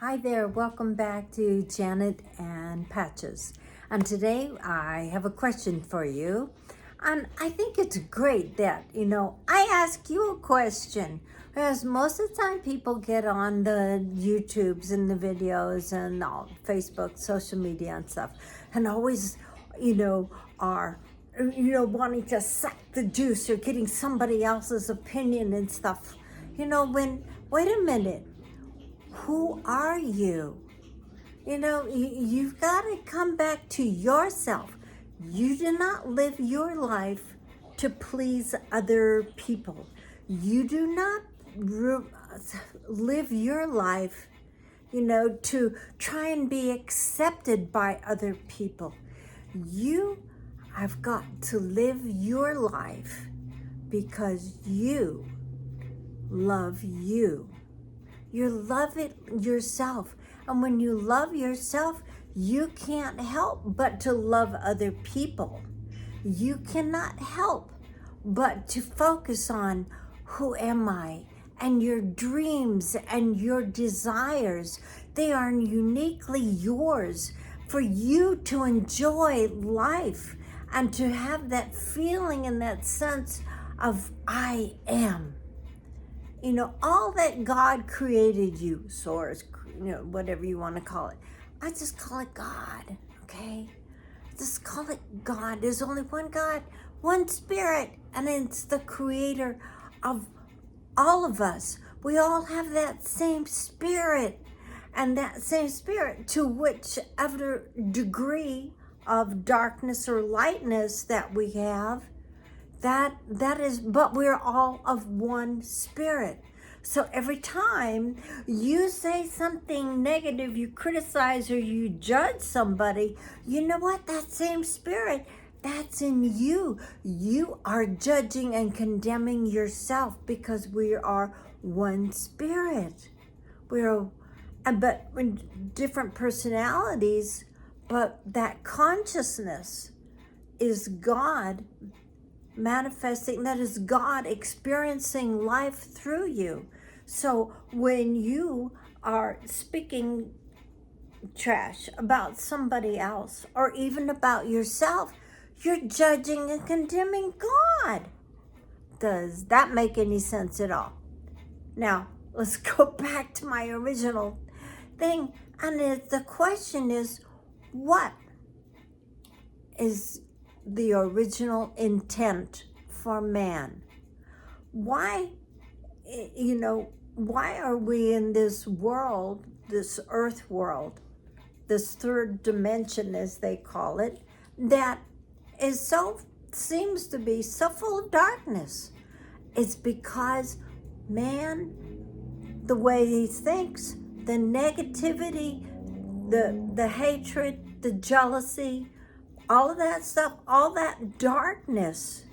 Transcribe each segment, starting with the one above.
Hi there, welcome back to Janet and Patches. And today I have a question for you. And I think it's great that, I ask you a question. Because most of the time people get on the YouTubes and the videos and all Facebook, social media and stuff, and always, are wanting to suck the juice or getting somebody else's opinion and stuff. Wait a minute. Who are you? You've got to come back to yourself. You do not live your life to please other people. You do not live your life, to try and be accepted by other people. You have got to live your life because you love you. You love it yourself. And when you love yourself, you can't help but to love other people. You cannot help but to focus on who am I and your dreams and your desires. They are uniquely yours for you to enjoy life and to have that feeling and that sense of I am. All that God created you, source, whatever you want to call it. I just call it God, okay? Just call it God. There's only one God, one Spirit, and it's the creator of all of us. We all have that same Spirit, and that same Spirit, to whichever degree of darkness or lightness that we have, that is, but we're all of one Spirit. So every time you say something negative, you criticize or you judge somebody, you know what? That same Spirit, that's in you. You are judging and condemning yourself because we are one Spirit. But different personalities, but that consciousness is God manifesting. That is God experiencing life through you. So when you are speaking trash about somebody else or even about yourself, you're judging and condemning God. Does that make any sense at all? Now, let's go back to my original thing. And the question is, what is the original intent for man? Why are we in this world, this earth world, this third dimension as they call it, that seems to be so full of darkness? It's because man, the way he thinks, the negativity, the hatred, the jealousy, all of that stuff, all that darkness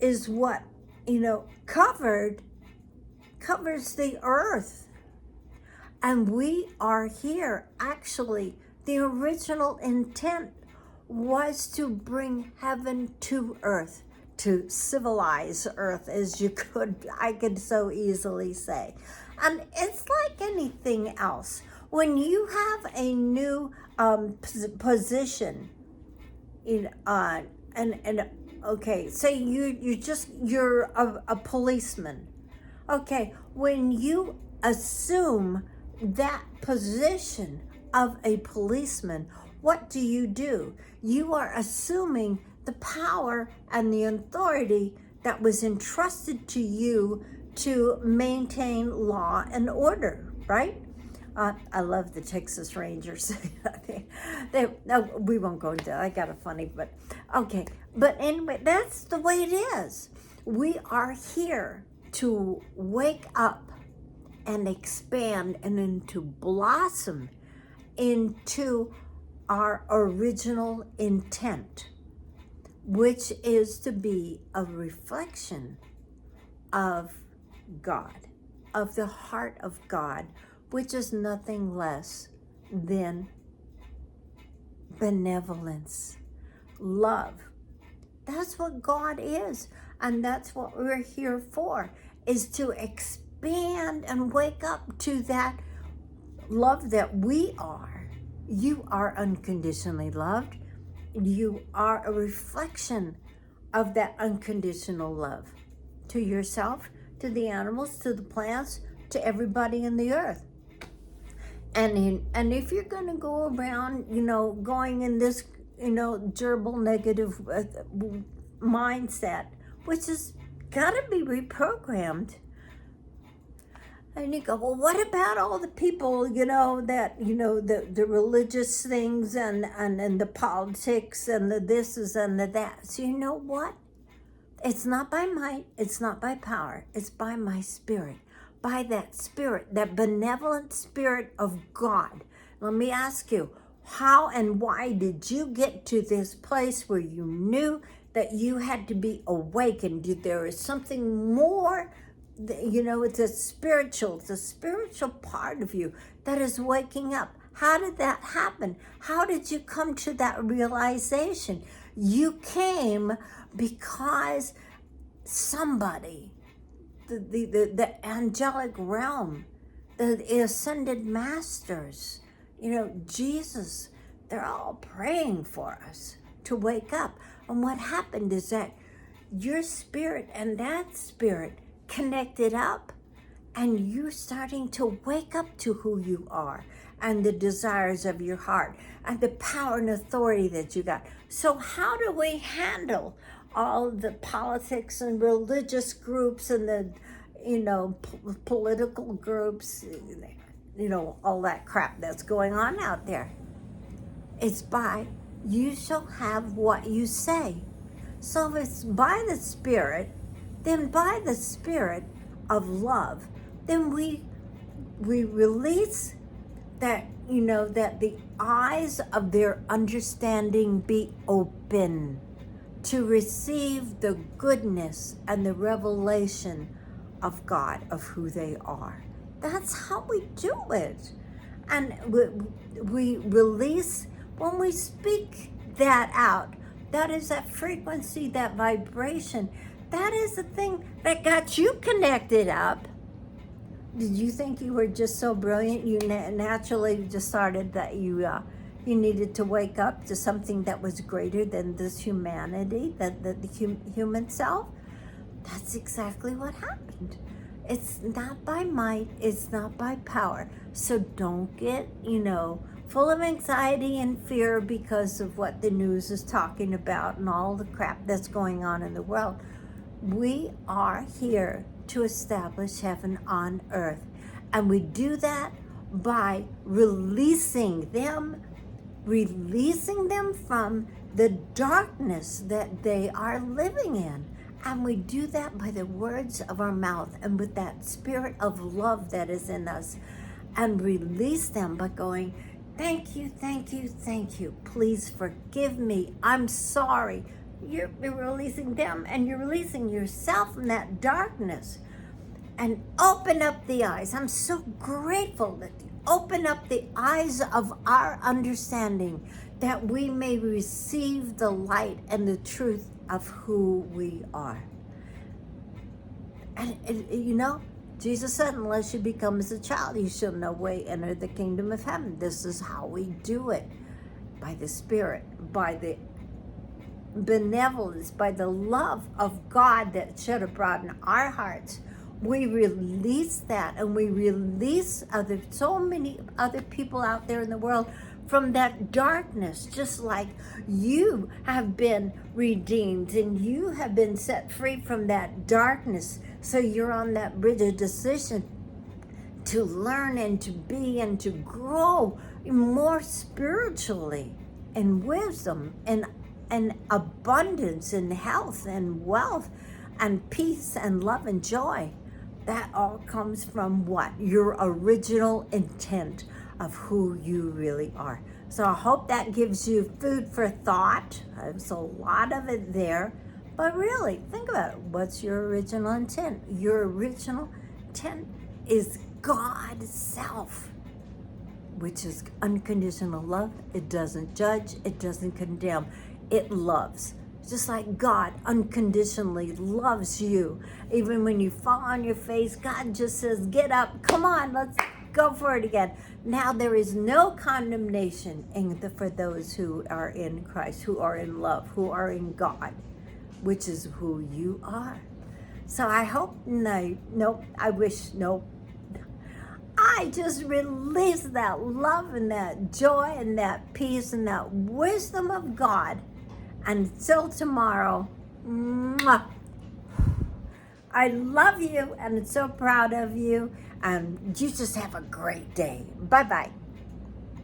is what, covers the earth. And we are here. Actually, the original intent was to bring heaven to earth, to civilize earth, as I could so easily say. And it's like anything else. When you have a new position, okay, say you're a policeman. Okay, when you assume that position of a policeman, what do? You are assuming the power and the authority that was entrusted to you to maintain law and order, right? I love the Texas Rangers. We won't go into that. I got a funny, but okay. But anyway, that's the way it is. We are here to wake up and expand and then to blossom into our original intent, which is to be a reflection of God, of the heart of God, which is nothing less than benevolence, love. That's what God is, and that's what we're here for, is to expand and wake up to that love that we are. You are unconditionally loved. You are a reflection of that unconditional love to yourself, to the animals, to the plants, to everybody in the earth. And if you're going to go around, going in this, gerbil negative mindset, which has got to be reprogrammed. And you go, well, what about all the people, that, the religious things and the politics and the thises and the that. So you know what? It's not by might, it's not by power, it's by my spirit, by that spirit, that benevolent spirit of God. Let me ask you, how and why did you get to this place where you knew that you had to be awakened? There is something more, it's a spiritual part of you that is waking up. How did that happen? How did you come to that realization? You came because somebody, the angelic realm, the ascended masters, Jesus, they're all praying for us to wake up. And what happened is that your spirit and that spirit connected up, and you're starting to wake up to who you are and the desires of your heart and the power and authority that you got. So how do we handle all the politics and religious groups and the, political groups, all that crap that's going on out there? It's by, you shall have what you say. So if it's by the Spirit, then by the Spirit of love, then we release that, that the eyes of their understanding be open to receive the goodness and the revelation of God, of who they are. That's how we do it. And we release, when we speak that out, that is that frequency, that vibration. That is the thing that got you connected up. Did you think you were just so brilliant? You naturally decided that you needed to wake up to something that was greater than this humanity, the human self? That's exactly what happened. It's not by might, it's not by power. So don't get, full of anxiety and fear because of what the news is talking about and all the crap that's going on in the world. We are here to establish heaven on earth. And we do that by releasing them from the darkness that they are living in. And we do that by the words of our mouth and with that spirit of love that is in us. And release them by going, thank you, thank you, thank you. Please forgive me. I'm sorry. You're releasing them, and you're releasing yourself from that darkness. And open up the eyes. I'm so grateful that you open up the eyes of our understanding, that we may receive the light and the truth of who we are. And Jesus said, unless you become as a child, you shall no way enter the kingdom of heaven. This is how we do it. By the Spirit, by the benevolence, by the love of God that shed abroad in our hearts. We release that, and we release so many other people out there in the world from that darkness, just like you have been redeemed and you have been set free from that darkness. So you're on that bridge of decision to learn and to be and to grow more spiritually, in wisdom and abundance and health and wealth and peace and love and joy. That all comes from what? Your original intent of who you really are. So I hope that gives you food for thought. There's a lot of it there. But really, think about it. What's your original intent? Your original intent is God's self, which is unconditional love. It doesn't judge. It doesn't condemn. It loves. Just like God unconditionally loves you. Even when you fall on your face, God just says, get up, come on, go for it again. Now there is no condemnation for those who are in Christ, who are in love, who are in God, which is who you are. So I hope, I just release that love and that joy and that peace and that wisdom of God. Until tomorrow, mwah, I love you and I'm so proud of you. And you just have a great day. Bye-bye.